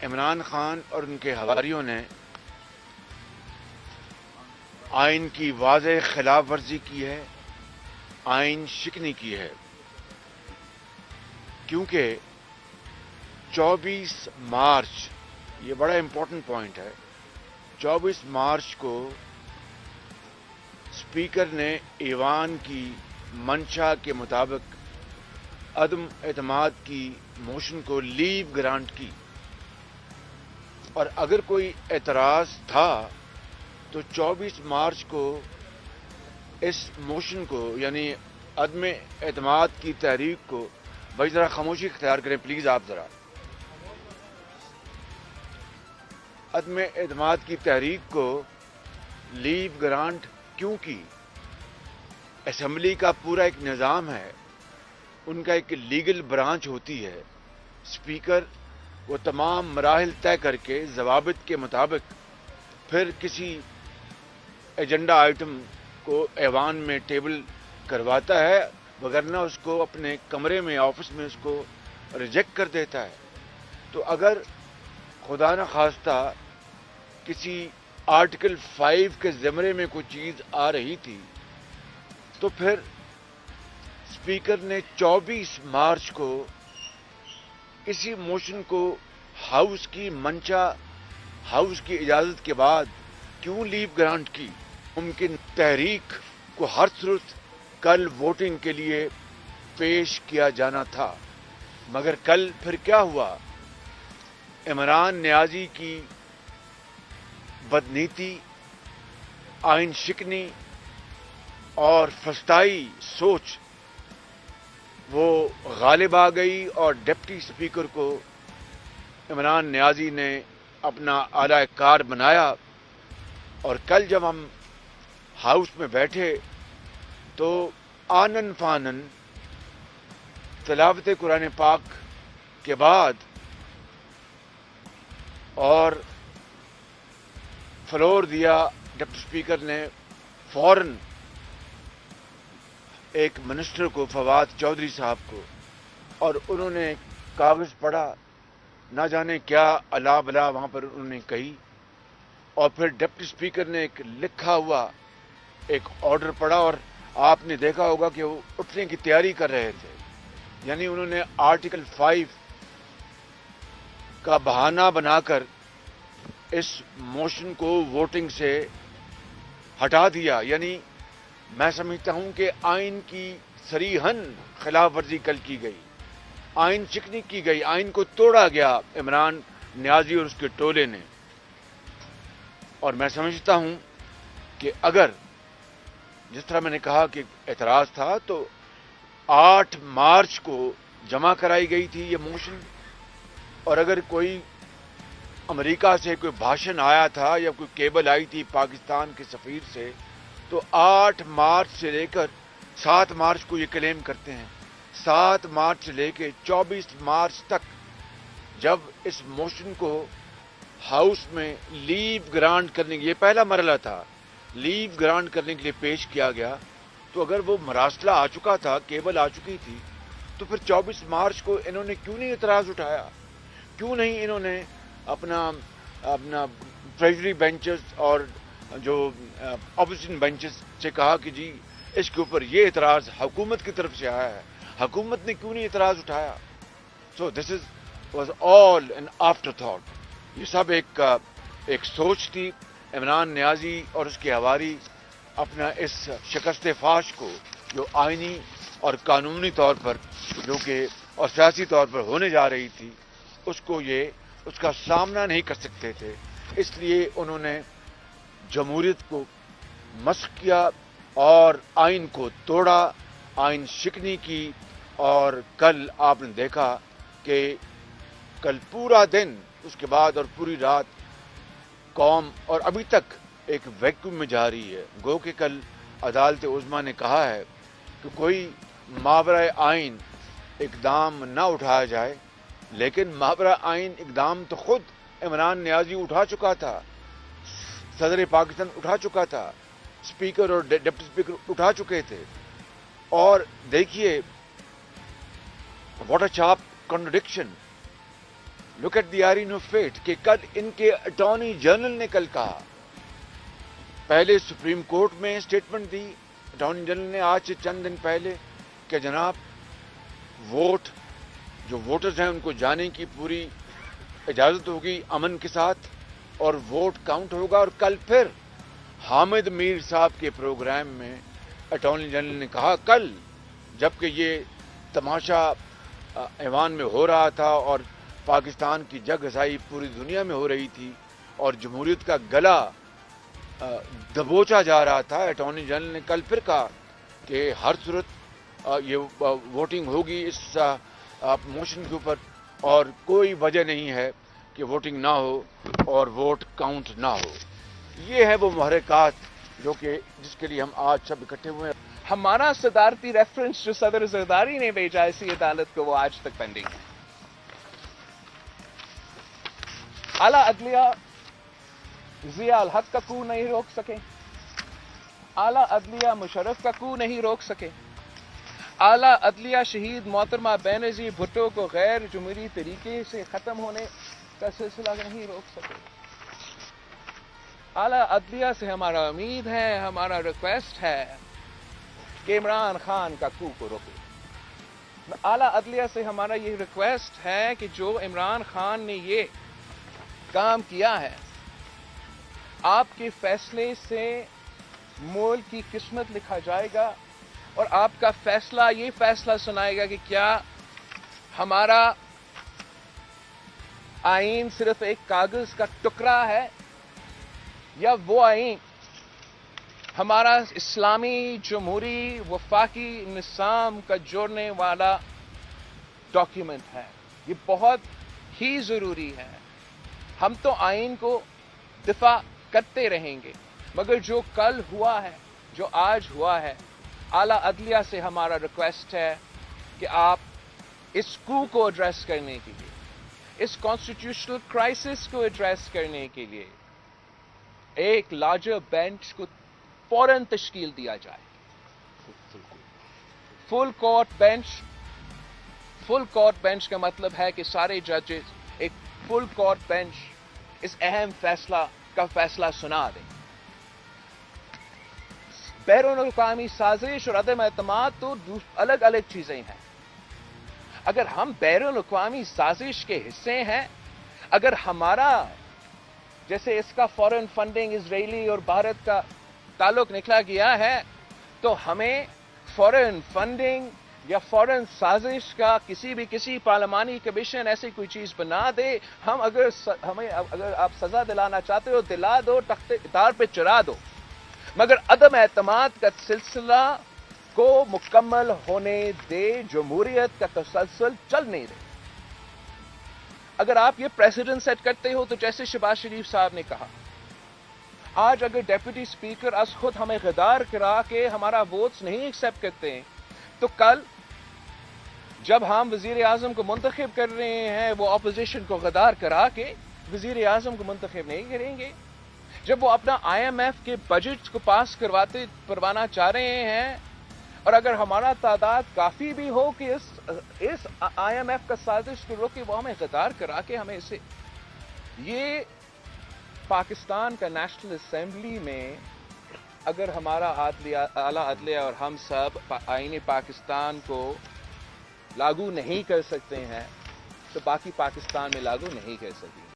عمران خان اور ان کے حواریوں نے آئین کی واضح خلاف ورزی کی ہے، آئین شکنی کی ہے، کیونکہ 24 مارچ، یہ بڑا امپورٹنٹ پوائنٹ ہے، 24 مارچ کو اسپیکر نے ایوان کی منشا کے مطابق عدم اعتماد کی موشن کو لیو گرانٹ کی، اور اگر کوئی اعتراض تھا تو 24 مارچ کو اس موشن کو یعنی عدم اعتماد کی تحریک کو، بھائی ذرا خاموشی اختیار کریں پلیز، آپ ذرا عدم اعتماد کی تحریک کو لیو گرانٹ کیوں کی؟ اسمبلی کا پورا ایک نظام ہے، ان کا ایک لیگل برانچ ہوتی ہے، اسپیکر وہ تمام مراحل طے کر کے ضوابط کے مطابق پھر کسی ایجنڈا آئٹم کو ایوان میں ٹیبل کرواتا ہے، وگرنہ اس کو اپنے کمرے میں آفس میں اس کو ریجیکٹ کر دیتا ہے۔ تو اگر خدا نخواستہ کسی آرٹیکل 5 کے زمرے میں کوئی چیز آ رہی تھی تو پھر اسپیکر نے 24 مارچ کو اسی موشن کو ہاؤس کی منشا، ہاؤس کی اجازت کے بعد کیوں لیو گرانٹ کی؟ ممکن تحریک کو ہر صورت کل ووٹنگ کے لیے پیش کیا جانا تھا، مگر کل پھر کیا ہوا؟ عمران نیازی کی بدنیتی، آئین شکنی اور فسطائی سوچ وہ غالب آ گئی، اور ڈپٹی اسپیکر کو عمران نیازی نے اپنا اعلی کار بنایا، اور کل جب ہم ہاؤس میں بیٹھے تو آنن فانن تلاوت قرآن پاک کے بعد اور فلور دیا ڈپٹی اسپیکر نے فوراً ایک منسٹر کو، فواد چودھری صاحب کو، اور انہوں نے کاغذ پڑھا، نہ جانے کیا الا بلا وہاں پر انہوں نے کہی، اور پھر ڈپٹی اسپیکر نے ایک لکھا ہوا ایک آرڈر پڑھا، اور آپ نے دیکھا ہوگا کہ وہ اٹھنے کی تیاری کر رہے تھے، یعنی انہوں نے آرٹیکل 5 کا بہانہ بنا کر اس موشن کو ووٹنگ سے ہٹا دیا۔ یعنی میں سمجھتا ہوں کہ آئین کی صریحاً خلاف ورزی کل کی گئی، آئین شکنی کی گئی، آئین کو توڑا گیا عمران نیازی اور اس کے ٹولے نے۔ اور میں سمجھتا ہوں کہ اگر جس طرح میں نے کہا کہ اعتراض تھا تو 8 مارچ کو جمع کرائی گئی تھی یہ موشن، اور اگر کوئی امریکہ سے کوئی بھاشن آیا تھا یا کوئی کیبل آئی تھی پاکستان کے سفیر سے، تو 8 مارچ سے لے کر 7 مارچ کو یہ کلیم کرتے ہیں، 7 مارچ سے لے کے 24 مارچ تک جب اس موشن کو ہاؤس میں لیو گرانٹ کرنے کے، یہ پہلا مرحلہ تھا، لیو گرانٹ کرنے کے لیے پیش کیا گیا، تو اگر وہ مراسلہ آ چکا تھا، کیبل آ چکی تھی، تو پھر 24 مارچ کو انہوں نے کیوں نہیں اعتراض اٹھایا؟ کیوں نہیں انہوں نے اپنا ٹریجری بینچز اور جو اپوزیشن بینچز سے کہا کہ جی اس کے اوپر یہ اعتراض حکومت کی طرف سے آیا ہے، حکومت نے کیوں نہیں اعتراض اٹھایا؟ So this was all an afterthought تھاٹ، یہ سب ایک سوچ تھی۔ عمران نیازی اور اس کے حواری اپنا اس شکست فاش کو جو آئینی اور قانونی طور پر جو کہ اور سیاسی طور پر ہونے جا رہی تھی، اس کا سامنا نہیں کر سکتے تھے، اس لیے انہوں نے جمہوریت کو مسخ کیا اور آئین کو توڑا، آئین شکنی کی۔ اور کل آپ نے دیکھا کہ کل پورا دن، اس کے بعد اور پوری رات قوم اور ابھی تک ایک ویکیوم میں جا رہی ہے۔ گو کہ کل عدالت عظمیٰ نے کہا ہے کہ کوئی ماورائے آئین اقدام نہ اٹھایا جائے، لیکن ماورائے آئین اقدام تو خود عمران نیازی اٹھا چکا تھا، صدر پاکستان اٹھا چکا تھا، اسپیکر اور ڈپٹی اسپیکر اٹھا چکے تھے۔ اور دیکھیے what a sharp contradiction, look at the irony of fate کہ کل ان کے اٹارنی جنرل نے کل کہا، پہلے سپریم کورٹ میں اسٹیٹمنٹ دی اٹارنی جنرل نے آج سے چند دن پہلے کہ جناب ووٹ جو ووٹرز ہیں ان کو جانے کی پوری اجازت ہوگی امن کے ساتھ اور ووٹ کاؤنٹ ہوگا. اور کل پھر حامد میر صاحب کے پروگرام میں اٹارنی جنرل نے کہا کل، جبکہ یہ تماشا ایوان میں ہو رہا تھا اور پاکستان کی جگ ہسائی پوری دنیا میں ہو رہی تھی اور جمہوریت کا گلا دبوچا جا رہا تھا، اٹارنی جنرل نے کل پھر کہا کہ ہر صورت یہ ووٹنگ ہوگی اس موشن کے اوپر اور کوئی وجہ نہیں ہے کہ ووٹنگ نہ ہو اور ووٹ کاؤنٹ نہ ہو. یہ ہے وہ محرکات جو کہ جس کے لیے ہم آج سب اکٹھے ہوئے ہیں. ہمارا صدارتی ریفرنس جو صدر زرداری نے بھیجا اسی عدالت کو وہ آج تک پینڈنگ ہے. اعلیٰ عدلیہ ضیاء الحق کا کو نہیں روک سکے، اعلیٰ عدلیہ مشرف کا کو نہیں روک سکے، اعلیٰ عدلیہ شہید محترمہ بینظیر بھٹو کو غیر جمہوری طریقے سے ختم ہونے کا سلسلہ نہیں روک سکے. اعلیٰ عدلیہ سے ہمارا امید ہے، ہمارا ریکویسٹ ہے کہ عمران خان کا کو روکے. اعلیٰ عدلیہ سے ہمارا یہ ریکویسٹ ہے کہ جو عمران خان نے یہ کام کیا ہے، آپ کے فیصلے سے ملک کی قسمت لکھا جائے گا اور آپ کا فیصلہ یہ فیصلہ سنائے گا کہ کیا ہمارا آئین صرف ایک کاغذ کا ٹکڑا ہے یا وہ آئین ہمارا اسلامی جمہوری وفاقی نظام کا جوڑنے والا ڈاکیومنٹ ہے. یہ بہت ہی ضروری ہے. ہم تو آئین کو دفاع کرتے رہیں گے، مگر جو کل ہوا ہے، جو آج ہوا ہے، اعلیٰ عدلیہ سے ہمارا ریکویسٹ ہے کہ آپ اس کو ایڈریس کرنے کے لیے، اس کانسٹیٹیوشنل کرائسس کو ایڈریس کرنے کے لیے ایک لارجر بینچ کو فوراً تشکیل دیا جائے. Full court bench. Full court bench کا مطلب ہے کہ سارے ججز ایک فل کورٹ بینچ اس اہم فیصلہ سنا دیں. بیرون الاقوامی سازش اور عدم اعتماد تو الگ الگ چیزیں ہیں. اگر ہم بیرون الاقوامی سازش کے حصے ہیں، اگر ہمارا جیسے اس کا فورن فنڈنگ اسرائیلی اور بھارت کا تعلق نکلا گیا ہے، تو ہمیں فورن فنڈنگ یا فورن سازش کا کسی پارلیمانی کمیشن ایسی کوئی چیز بنا دے. اگر آپ سزا دلانا چاہتے ہو دلا دو، تخت اقتدار پہ چڑھا دو، مگر عدم اعتماد کا سلسلہ کو مکمل ہونے دے، جمہوریت کا تسلسل چلنے دے. اگر آپ یہ پریسیڈنٹ سیٹ کرتے ہو تو جیسے شہباز شریف صاحب نے کہا، آج اگر ڈیپٹی اسپیکر از خود ہمیں غدار کرا کے ہمارا ووٹس نہیں ایکسپٹ کرتے ہیں، تو کل جب ہم وزیر اعظم کو منتخب کر رہے ہیں وہ اپوزیشن کو غدار کرا کے وزیر اعظم کو منتخب نہیں کریں گے. جب وہ اپنا آئی ایم ایف کے بجٹ کو پاس کروانا چاہ رہے ہیں، اور اگر ہمارا تعداد کافی بھی ہو کہ اس آئی ایم ایف کا سازش کو روکے، وہ ہمیں غدار کرا کے ہمیں اسے، یہ پاکستان کا نیشنل اسمبلی میں اگر ہمارا اعلیٰ عدلیہ اور ہم سب آئین پاکستان کو لاگو نہیں کر سکتے ہیں تو باقی پاکستان میں لاگو نہیں کر سکیں.